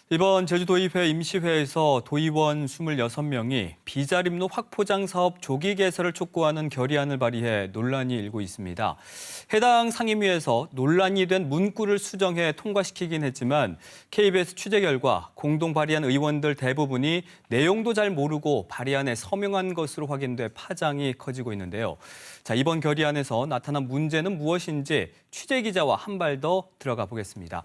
이번 제주도의회 임시회에서 도의원 26명이 비자림로 확포장 사업 조기 개설을 촉구하는 결의안을 발의해 논란이 일고 있습니다. 해당 상임위에서 논란이 된 문구를 수정해 통과시키긴 했지만 KBS 취재 결과 공동 발의한 의원들 대부분이 내용도 잘 모르고 발의안에 서명한 것으로 확인돼 파장이 커지고 있는데요. 자, 이번 결의안에서 나타난 문제는 무엇인지 취재 기자와 한 발 더 들어가 보겠습니다.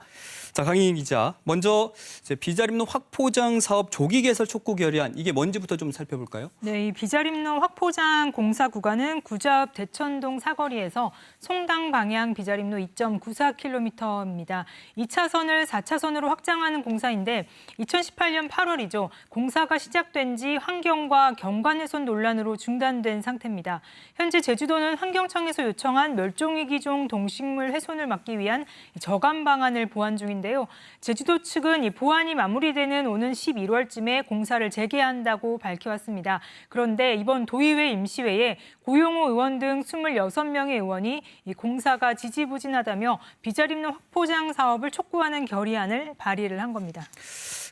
자, 강희인 기자, 먼저 비자림로 확포장 사업 조기 개설 촉구 결의안, 이게 뭔지부터 좀 살펴볼까요? 네, 이 비자림로 확포장 공사 구간은 구좌 앞 대천동 사거리에서 송당 방향 비자림로 2.94km입니다. 2차선을 4차선으로 확장하는 공사인데 2018년 8월이죠. 공사가 시작된 지 환경과 경관훼손 논란으로 중단된 상태입니다. 현재 제주도는 환경청에서 요청한 멸종위기종 동식물 훼손을 막기 위한 저감 방안을 보완 중인데요. 제주도 측은 이 보완이 마무리되는 오는 11월쯤에 공사를 재개한다고 밝혀왔습니다. 그런데 이번 도의회 임시회에 고용호 의원 등 26명의 의원이 이 공사가 지지부진하다며 비자림로 확포장 사업을 촉구하는 결의안을 발의를 한 겁니다.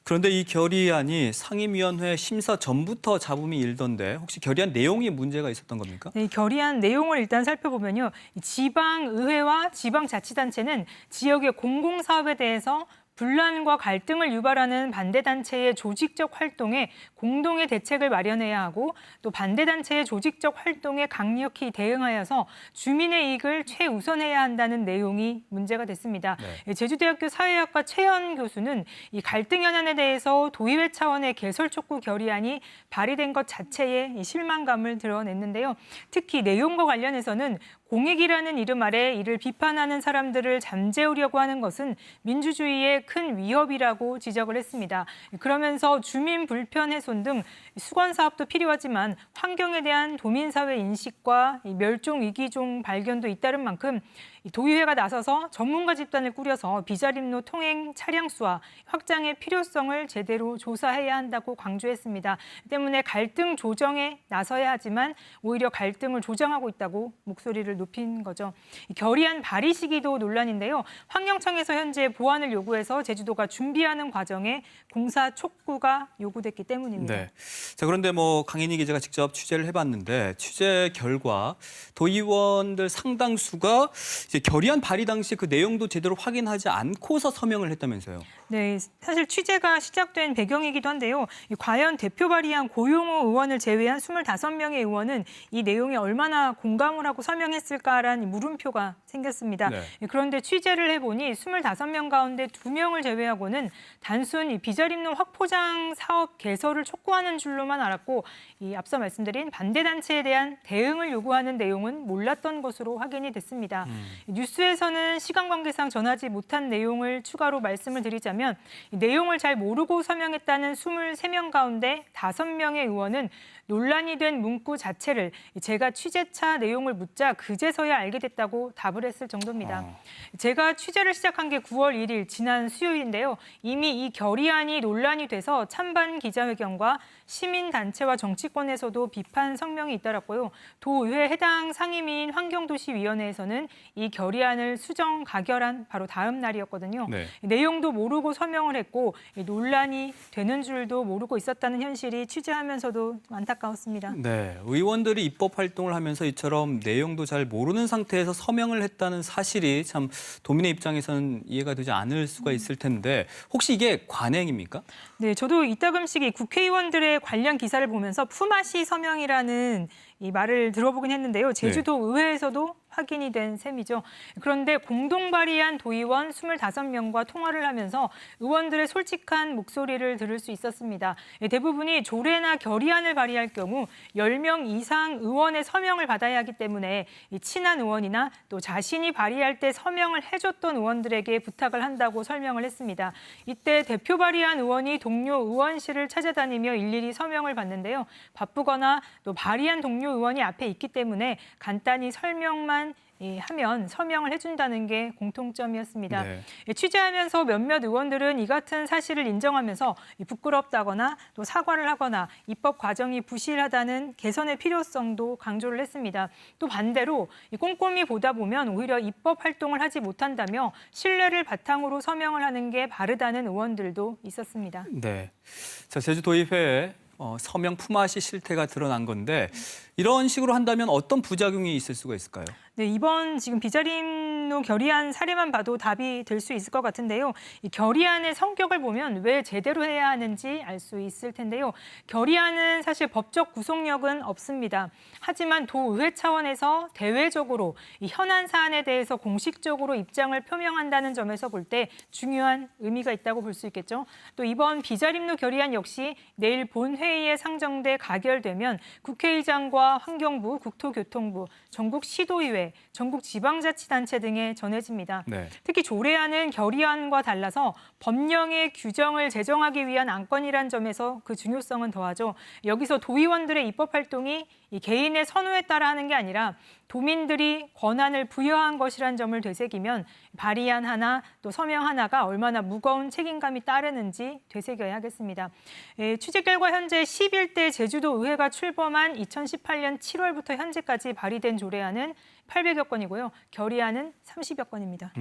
그런데 이 결의안이 상임위원회 심사 전부터 잡음이 일던데 혹시 결의안 내용에 문제가 있었던 겁니까? 네, 결의안 내용을 일단 살펴보면요. 지방의회와 지방자치단체는 지역의 공공사업에 대해서 분란과 갈등을 유발하는 반대단체의 조직적 활동에 공동의 대책을 마련해야 하고 또 반대단체의 조직적 활동에 강력히 대응하여서 주민의 이익을 최우선해야 한다는 내용이 문제가 됐습니다. 네. 제주대학교 사회학과 최현 교수는 이 갈등 현안에 대해서 도의회 차원의 개설 촉구 결의안이 발의된 것 자체에 실망감을 드러냈는데요. 특히 내용과 관련해서는 공익이라는 이름 아래 이를 비판하는 사람들을 잠재우려고 하는 것은 민주주의의 큰 위협이라고 지적을 했습니다. 그러면서 주민 불편 훼손 등 수건 사업도 필요하지만 환경에 대한 도민사회 인식과 멸종 위기종 발견도 잇따른 만큼 도의회가 나서서 전문가 집단을 꾸려서 비자림로 통행 차량 수와 확장의 필요성을 제대로 조사해야 한다고 강조했습니다. 때문에 갈등 조정에 나서야 하지만 오히려 갈등을 조장하고 있다고 목소리를 높인 거죠. 결의안 발의 시기도 논란인데요. 환경청에서 현재 보완을 요구해서 제주도가 준비하는 과정에 공사 촉구가 요구됐기 때문입니다. 네. 자, 그런데 강인희 기자가 직접 취재를 해봤는데 취재 결과 도의원들 상당수가 이제 결의안 발의 당시 그 내용도 제대로 확인하지 않고서 서명을 했다면서요. 네, 사실 취재가 시작된 배경이기도 한데요. 과연 대표 발의한 고용호 의원을 제외한 25명의 의원은 이 내용에 얼마나 공감을 하고 서명했을까라는 물음표가 생겼습니다. 네. 그런데 취재를 해보니 25명 가운데 2명을 제외하고는 단순 비자림로 확포장 사업 개설을 촉구하는 줄로만 알았고 앞서 말씀드린 반대단체에 대한 대응을 요구하는 내용은 몰랐던 것으로 확인이 됐습니다. 뉴스에서는 시간 관계상 전하지 못한 내용을 추가로 말씀을 드리자면 내용을 잘 모르고 서명했다는 23명 가운데 5명의 의원은 논란이 된 문구 자체를 제가 취재차 내용을 묻자 그제서야 알게 됐다고 답을 했을 정도입니다. 제가 취재를 시작한 게 9월 1일 지난 수요일인데요. 이미 이 결의안이 논란이 돼서 찬반 기자회견과 시민단체와 정치권에서도 비판 성명이 잇따랐고요. 도의회 해당 상임위인 환경도시위원회에서는 이 결의안을 수정 가결한 바로 다음 날이었거든요. 네. 내용도 모르고 서명을 했고 논란이 되는 줄도 모르고 있었다는 현실이 취재하면서도 안타까웠습니다. 네, 의원들이 입법 활동을 하면서 이처럼 내용도 잘 모르는 상태에서 서명을 했다는 사실이 참 도민의 입장에서는 이해가 되지 않을 수가 있을 텐데 혹시 이게 관행입니까? 네, 저도 이따금씩 이 국회의원들의 관련 기사를 보면서 품앗이 서명이라는 이 말을 들어보긴 했는데요. 제주도 의회에서도 확인이 된 셈이죠. 그런데 공동 발의한 도의원 25명과 통화를 하면서 의원들의 솔직한 목소리를 들을 수 있었습니다. 대부분이 조례나 결의안을 발의할 경우 10명 이상 의원의 서명을 받아야 하기 때문에 친한 의원이나 또 자신이 발의할 때 서명을 해줬던 의원들에게 부탁을 한다고 설명을 했습니다. 이때 대표 발의한 의원이 동료 의원실을 찾아다니며 일일이 서명을 받는데요. 바쁘거나 또 발의한 동료 의원이 앞에 있기 때문에 간단히 설명만 하면 서명을 해준다는 게 공통점이었습니다. 네. 취재하면서 몇몇 의원들은 이 같은 사실을 인정하면서 부끄럽다거나 또 사과를 하거나 입법 과정이 부실하다는 개선의 필요성도 강조를 했습니다. 또 반대로 꼼꼼히 보다 보면 오히려 입법 활동을 하지 못한다며 신뢰를 바탕으로 서명을 하는 게 바르다는 의원들도 있었습니다. 네. 자, 제주도의회에 서명 품앗이 실태가 드러난 건데 이런 식으로 한다면 어떤 부작용이 있을 수가 있을까요? 네, 이번 지금 비자림로 결의안 사례만 봐도 답이 될 수 있을 것 같은데요. 이 결의안의 성격을 보면 왜 제대로 해야 하는지 알 수 있을 텐데요. 결의안은 사실 법적 구속력은 없습니다. 하지만 도의회 차원에서 대외적으로 이 현안 사안에 대해서 공식적으로 입장을 표명한다는 점에서 볼 때 중요한 의미가 있다고 볼 수 있겠죠. 또 이번 비자림로 결의안 역시 내일 본회의에 상정돼 가결되면 국회의장과 환경부, 국토교통부, 전국 시도의회, 전국 지방자치단체 등에 전해집니다. 네. 특히 조례안은 결의안과 달라서 법령의 규정을 제정하기 위한 안건이란 점에서 그 중요성은 더하죠. 여기서 도의원들의 입법 활동이 이 개인의 선호에 따라 하는 게 아니라 도민들이 권한을 부여한 것이란 점을 되새기면 발의안 하나 또 서명 하나가 얼마나 무거운 책임감이 따르는지 되새겨야 하겠습니다. 취재 결과 현재 11대 제주도 의회가 출범한 2018년 7월부터 현재까지 발의된 조례안은 800여 건이고요. 결의안은 30여 건입니다.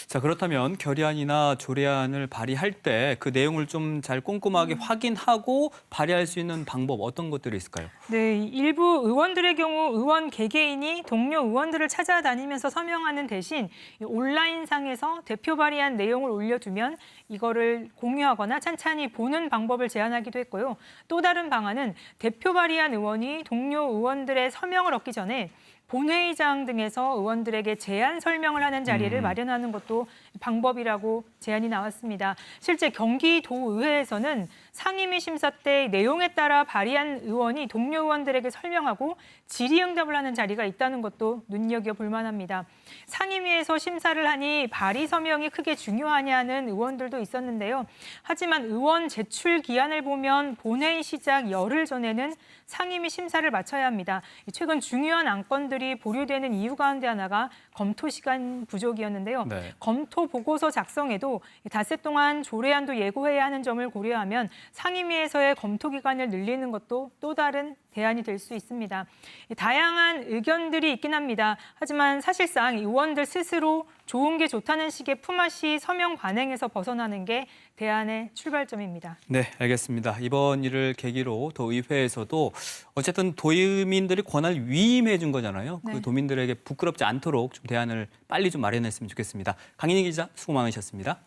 자, 그렇다면 결의안이나 조례안을 발의할 때 그 내용을 좀 잘 꼼꼼하게 확인하고 발의할 수 있는 방법 어떤 것들이 있을까요? 네, 일부 의원들의 경우 의원 개개인이 동료 의원들을 찾아다니면서 서명하는 대신 온라인상에서 대표 발의한 내용을 올려두면 이거를 공유하거나 찬찬히 보는 방법을 제안하기도 했고요. 또 다른 방안은 대표 발의한 의원이 동료 의원들의 서명을 얻기 전에 본회의장 등에서 의원들에게 제안 설명을 하는 자리를 마련하는 것도 방법이라고 제안이 나왔습니다. 실제 경기도의회에서는 상임위 심사 때 내용에 따라 발의한 의원이 동료 의원들에게 설명하고 질의응답을 하는 자리가 있다는 것도 눈여겨볼 만합니다. 상임위에서 심사를 하니 발의 서명이 크게 중요하냐는 의원들도 있었는데요. 하지만 의원 제출 기한을 보면 본회의 시작 열흘 전에는 상임위 심사를 마쳐야 합니다. 최근 중요한 안건들이 보류되는 이유 가운데 하나가 검토 시간 부족이었는데요. 네. 검토 보고서 작성에도 닷새 동안 조례안도 예고해야 하는 점을 고려하면 상임위에서의 검토 기간을 늘리는 것도 또 다른 대안이 될 수 있습니다. 다양한 의견들이 있긴 합니다. 하지만 사실상 의원들 스스로 좋은 게 좋다는 식의 품앗이 서명 관행에서 벗어나는 게 대안의 출발점입니다. 네, 알겠습니다. 이번 일을 계기로 도의회에서도 어쨌든 도민들의 권한을 위임해 준 거잖아요. 네. 그 도민들에게 부끄럽지 않도록 좀 대안을 빨리 좀 마련했으면 좋겠습니다. 강인희 기자 수고 많으셨습니다.